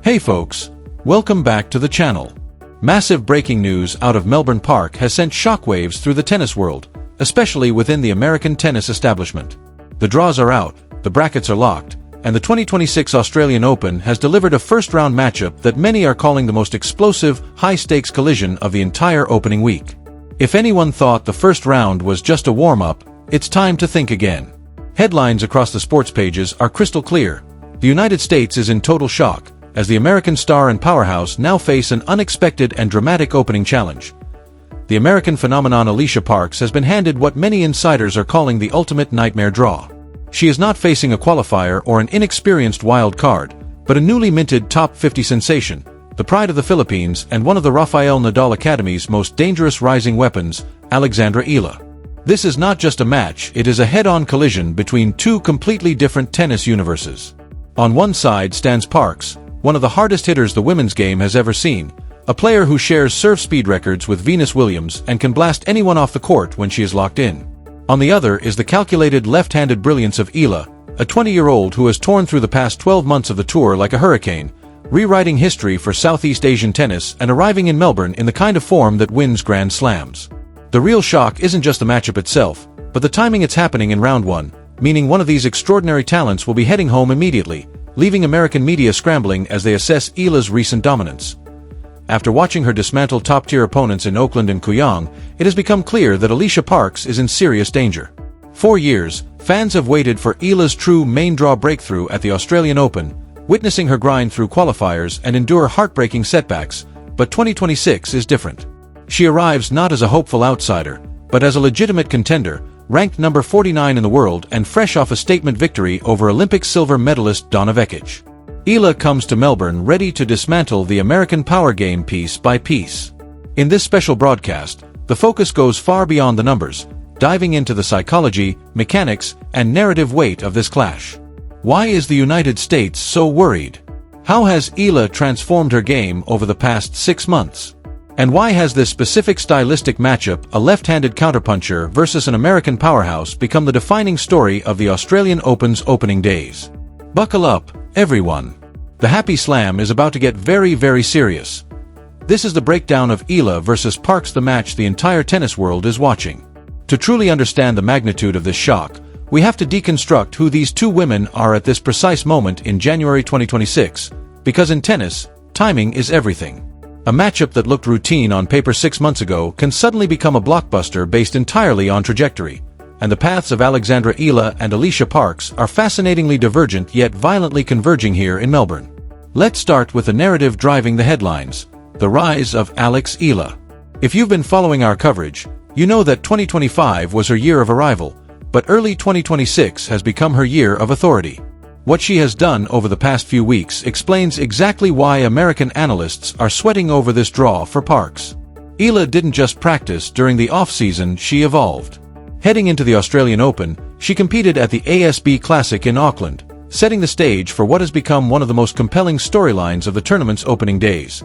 Hey folks, welcome back to the channel. Massive breaking news out of Melbourne Park has sent shockwaves through the tennis world, especially within the American tennis establishment. The draws are out, the brackets are locked, and the 2026 Australian Open has delivered a first-round matchup that many are calling the most explosive, high-stakes collision of the entire opening week. If anyone thought the first round was just a warm-up, it's time to think again. Headlines across the sports pages are crystal clear. The United States is in total shock, as the American star and powerhouse now face an unexpected and dramatic opening challenge. The American phenomenon Alycia Parks has been handed what many insiders are calling the ultimate nightmare draw. She is not facing a qualifier or an inexperienced wild card, but a newly minted top 50 sensation, the pride of the Philippines and one of the Rafael Nadal Academy's most dangerous rising weapons, Alexandra Eala. This is not just a match, it is a head-on collision between two completely different tennis universes. On one side stands Parks, one of the hardest hitters the women's game has ever seen, a player who shares serve speed records with Venus Williams and can blast anyone off the court when she is locked in. On the other is the calculated left-handed brilliance of Eala, a 20-year-old who has torn through the past 12 months of the tour like a hurricane, rewriting history for Southeast Asian tennis and arriving in Melbourne in the kind of form that wins Grand Slams. The real shock isn't just the matchup itself, but the timing it's happening in round one, meaning one of these extraordinary talents will be heading home immediately, leaving American media scrambling as they assess Eala's recent dominance. After watching her dismantle top-tier opponents in Oakland and Kooyong, it has become clear that Alycia Parks is in serious danger. For years, fans have waited for Eala's true main-draw breakthrough at the Australian Open, witnessing her grind through qualifiers and endure heartbreaking setbacks, but 2026 is different. She arrives not as a hopeful outsider, but as a legitimate contender, ranked number 49 in the world and fresh off a statement victory over Olympic silver medalist Donna Vekic. Eala comes to Melbourne ready to dismantle the American power game piece by piece. In this special broadcast, the focus goes far beyond the numbers, diving into the psychology, mechanics, and narrative weight of this clash. Why is the United States so worried? How has Eala transformed her game over the past 6 months? And why has this specific stylistic matchup, a left-handed counterpuncher versus an American powerhouse, become the defining story of the Australian Open's opening days? Buckle up, everyone. The Happy Slam is about to get very, very serious. This is the breakdown of Eala versus Parks, the match the entire tennis world is watching. To truly understand the magnitude of this shock, we have to deconstruct who these two women are at this precise moment in January 2026, because in tennis, timing is everything. A matchup that looked routine on paper 6 months ago can suddenly become a blockbuster based entirely on trajectory, and the paths of Alexandra Eala and Alycia Parks are fascinatingly divergent yet violently converging here in Melbourne. Let's start with the narrative driving the headlines, the rise of Alex Eala. If you've been following our coverage, you know that 2025 was her year of arrival, but early 2026 has become her year of authority. What she has done over the past few weeks explains exactly why American analysts are sweating over this draw for Parks. Eala didn't just practice during the off-season, she evolved. Heading into the Australian Open, she competed at the ASB Classic in Auckland, setting the stage for what has become one of the most compelling storylines of the tournament's opening days.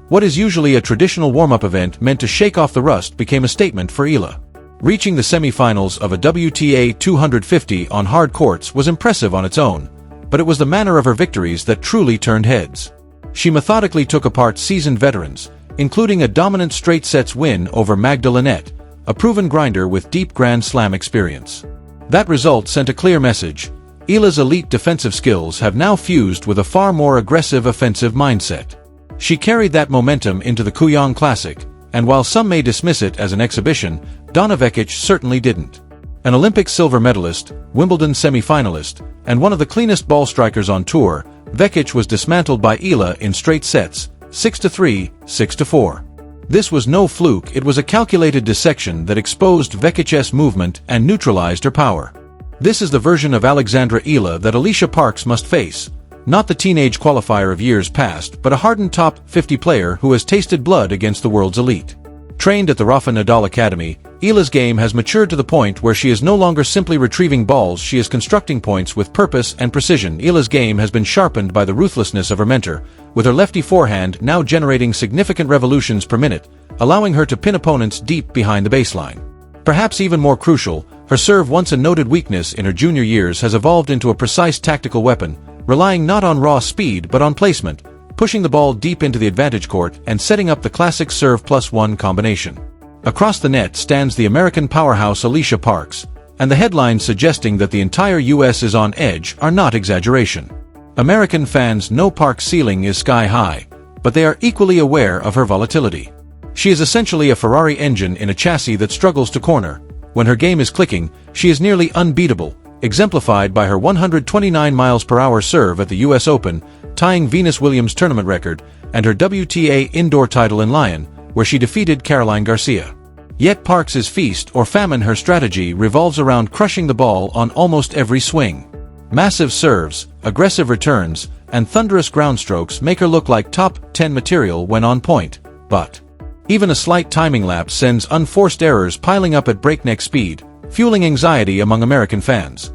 What is usually a traditional warm-up event meant to shake off the rust became a statement for Eala. Reaching the semi-finals of a WTA 250 on hard courts was impressive on its own, but it was the manner of her victories that truly turned heads. She methodically took apart seasoned veterans, including a dominant straight sets win over Magda Linette, a proven grinder with deep Grand Slam experience. That result sent a clear message: Eala's elite defensive skills have now fused with a far more aggressive offensive mindset. She carried that momentum into the Kooyong Classic, and while some may dismiss it as an exhibition, Donna Vekic certainly didn't. An Olympic silver medalist, Wimbledon semi-finalist, and one of the cleanest ball strikers on tour, Vekic was dismantled by Eala in straight sets, 6-3, 6-4. This was no fluke, it was a calculated dissection that exposed Vekic's movement and neutralized her power. This is the version of Alexandra Eala that Alycia Parks must face, not the teenage qualifier of years past, but a hardened top 50 player who has tasted blood against the world's elite. Trained at the Rafa Nadal Academy, Eala's game has matured to the point where she is no longer simply retrieving balls, she is constructing points with purpose and precision. Eala's game has been sharpened by the ruthlessness of her mentor, with her lefty forehand now generating significant revolutions per minute, allowing her to pin opponents deep behind the baseline. Perhaps even more crucial, her serve, once a noted weakness in her junior years, has evolved into a precise tactical weapon, relying not on raw speed but on placement, pushing the ball deep into the advantage court and setting up the classic serve+1 combination. Across the net stands the American powerhouse Alycia Parks, and the headlines suggesting that the entire US is on edge are not exaggeration. American fans know Parks' ceiling is sky high, but they are equally aware of her volatility. She is essentially a Ferrari engine in a chassis that struggles to corner. When her game is clicking, she is nearly unbeatable, exemplified by her 129 mph serve at the US Open, tying Venus Williams' tournament record, and her WTA indoor title in Lyon, where she defeated Caroline Garcia. Yet Parks' feast or famine her strategy revolves around crushing the ball on almost every swing. Massive serves, aggressive returns, and thunderous ground strokes make her look like top 10 material when on point, but even a slight timing lapse sends unforced errors piling up at breakneck speed, fueling anxiety among American fans.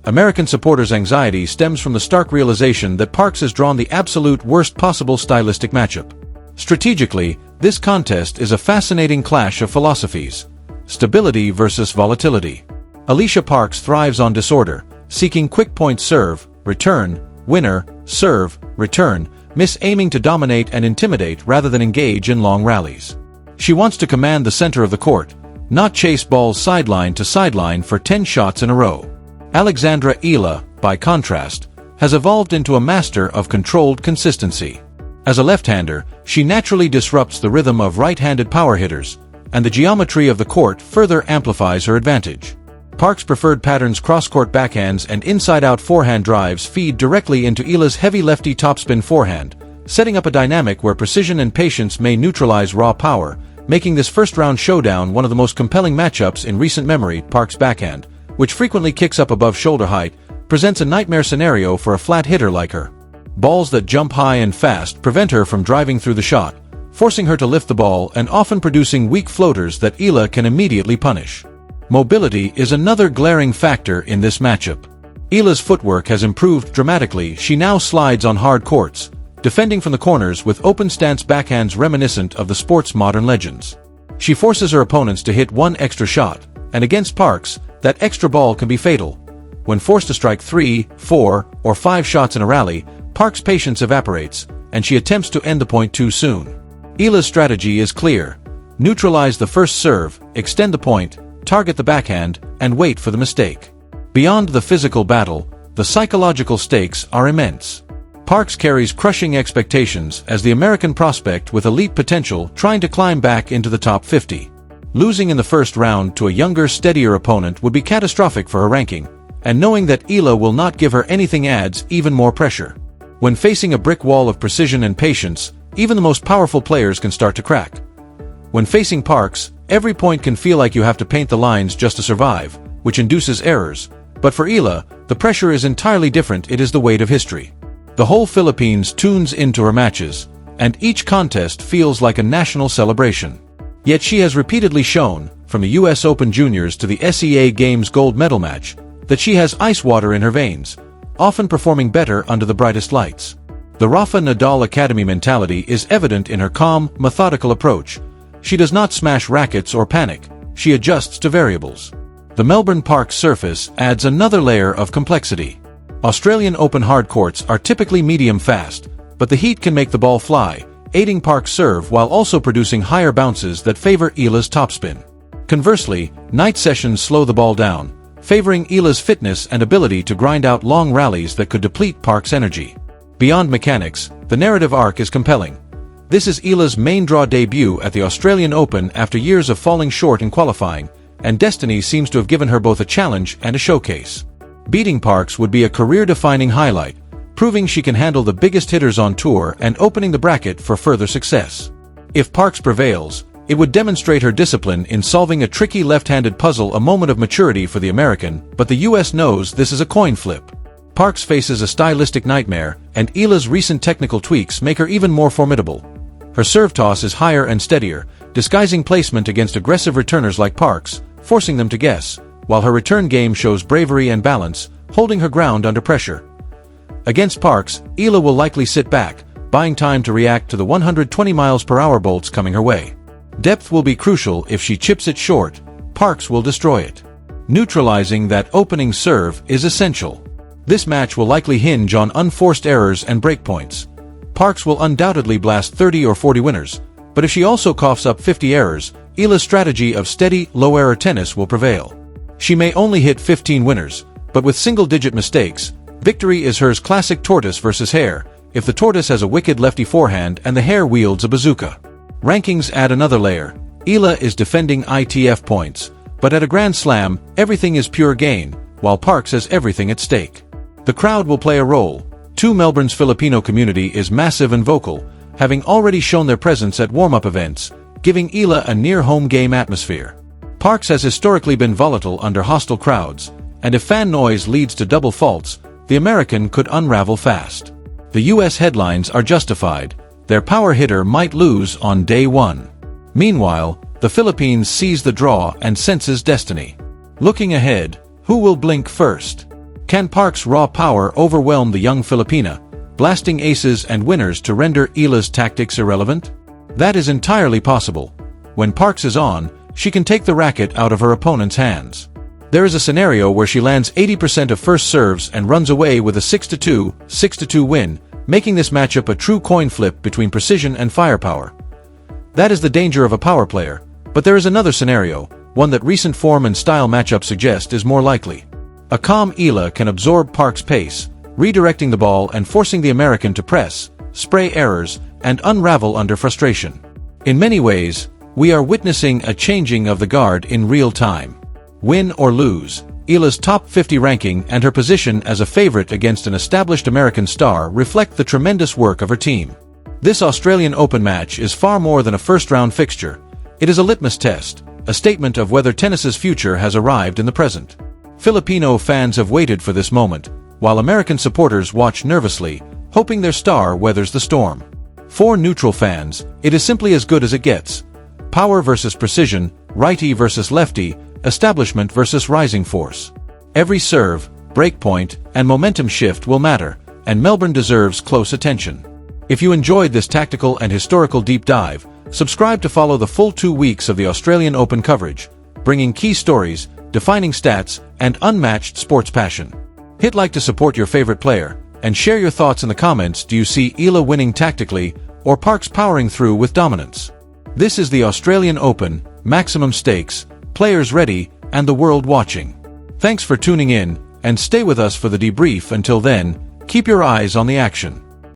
American supporters' anxiety stems from the stark realization that Parks has drawn the absolute worst possible stylistic matchup. Strategically, this contest is a fascinating clash of philosophies: stability versus volatility. Alycia Parks thrives on disorder, seeking quick point serve, return, winner, serve, return, miss, aiming to dominate and intimidate rather than engage in long rallies. She wants to command the center of the court, not chase balls sideline to sideline for 10 shots in a row. Alexandra Eala, by contrast, has evolved into a master of controlled consistency. As a left-hander, she naturally disrupts the rhythm of right-handed power hitters, and the geometry of the court further amplifies her advantage. Parks' preferred patterns, cross-court backhands and inside-out forehand drives, feed directly into Eala's heavy lefty topspin forehand, setting up a dynamic where precision and patience may neutralize raw power, making this first-round showdown one of the most compelling matchups in recent memory. Parks' backhand, which frequently kicks up above shoulder height, presents a nightmare scenario for a flat hitter like her. Balls that jump high and fast prevent her from driving through the shot, forcing her to lift the ball and often producing weak floaters that Eala can immediately punish. Mobility is another glaring factor in this matchup. Eala's footwork has improved dramatically. She now slides on hard courts, defending from the corners with open stance backhands reminiscent of the sport's modern legends. She forces her opponents to hit one extra shot, and against Parks, that extra ball can be fatal. When forced to strike 3, 4, or 5 shots in a rally, Parks' patience evaporates, and she attempts to end the point too soon. Eala's strategy is clear: neutralize the first serve, extend the point, target the backhand, and wait for the mistake. Beyond the physical battle, the psychological stakes are immense. Parks carries crushing expectations as the American prospect with elite potential trying to climb back into the top 50. Losing in the first round to a younger, steadier opponent would be catastrophic for her ranking, and knowing that Eala will not give her anything adds even more pressure. When facing a brick wall of precision and patience, even the most powerful players can start to crack. When facing Parks, every point can feel like you have to paint the lines just to survive, which induces errors. But for Eala, the pressure is entirely different. It is the weight of history. The whole Philippines tunes into her matches, and each contest feels like a national celebration. Yet she has repeatedly shown, from the US Open Juniors to the SEA Games gold medal match, that she has ice water in her veins, often performing better under the brightest lights. The Rafa Nadal Academy mentality is evident in her calm, methodical approach. She does not smash rackets or panic. She adjusts to variables. The Melbourne Park surface adds another layer of complexity. Australian Open hard courts are typically medium fast, but the heat can make the ball fly, aiding Park's serve while also producing higher bounces that favor Eala's topspin. Conversely, night sessions slow the ball down, favoring Eala's fitness and ability to grind out long rallies that could deplete Park's energy. Beyond mechanics, the narrative arc is compelling. This is Eala's main draw debut at the Australian Open after years of falling short in qualifying, and destiny seems to have given her both a challenge and a showcase. Beating Parks would be a career-defining highlight, proving she can handle the biggest hitters on tour and opening the bracket for further success. If Parks prevails, it would demonstrate her discipline in solving a tricky left-handed puzzle, a moment of maturity for the American, but the US knows this is a coin flip. Parks faces a stylistic nightmare, and Eala's recent technical tweaks make her even more formidable. Her serve toss is higher and steadier, disguising placement against aggressive returners like Parks, forcing them to guess, while her return game shows bravery and balance, holding her ground under pressure. Against Parks, Eala will likely sit back, buying time to react to the 120 mph bolts coming her way. Depth will be crucial. If she chips it short, Parks will destroy it. Neutralizing that opening serve is essential. This match will likely hinge on unforced errors and breakpoints. Parks will undoubtedly blast 30 or 40 winners, but if she also coughs up 50 errors, Eala's strategy of steady, low-error tennis will prevail. She may only hit 15 winners, but with single-digit mistakes, victory is hers. Classic tortoise versus hare, if the tortoise has a wicked lefty forehand and the hare wields a bazooka. Rankings add another layer. Eala is defending ITF points, but at a Grand Slam, everything is pure gain, while Parks has everything at stake. The crowd will play a role. Melbourne's Filipino community is massive and vocal, having already shown their presence at warm-up events, giving Eala a near-home game atmosphere. Parks has historically been volatile under hostile crowds, and if fan noise leads to double faults, the American could unravel fast. The US headlines are justified. Their power hitter might lose on day one. Meanwhile, the Philippines sees the draw and senses destiny. Looking ahead, who will blink first? Can Parks' raw power overwhelm the young Filipina, blasting aces and winners to render Eala's tactics irrelevant? That is entirely possible. When Parks is on, she can take the racket out of her opponent's hands. There is a scenario where she lands 80% of first serves and runs away with a 6-2, 6-2 win, making this matchup a true coin flip between precision and firepower. That is the danger of a power player, but there is another scenario, one that recent form and style matchups suggest is more likely. A calm Eala can absorb Parks' pace, redirecting the ball and forcing the American to press, spray errors, and unravel under frustration. In many ways, we are witnessing a changing of the guard in real time. Win or lose, Eala's top 50 ranking and her position as a favorite against an established American star reflect the tremendous work of her team. This Australian Open match is far more than a first-round fixture. It is a litmus test, a statement of whether tennis's future has arrived in the present. Filipino fans have waited for this moment, while American supporters watch nervously, hoping their star weathers the storm. For neutral fans, it is simply as good as it gets. Power versus precision, righty versus lefty, establishment versus rising force. Every serve, breakpoint, and momentum shift will matter, and Melbourne deserves close attention. If you enjoyed this tactical and historical deep dive, subscribe to follow the full 2 weeks of the Australian Open coverage, bringing key stories, defining stats, and unmatched sports passion. Hit like to support your favorite player, and share your thoughts in the comments. Do you see Eala winning tactically, or Parks powering through with dominance? This is the Australian Open, maximum stakes, players ready, and the world watching. Thanks for tuning in, and stay with us for the debrief. Until then, keep your eyes on the action.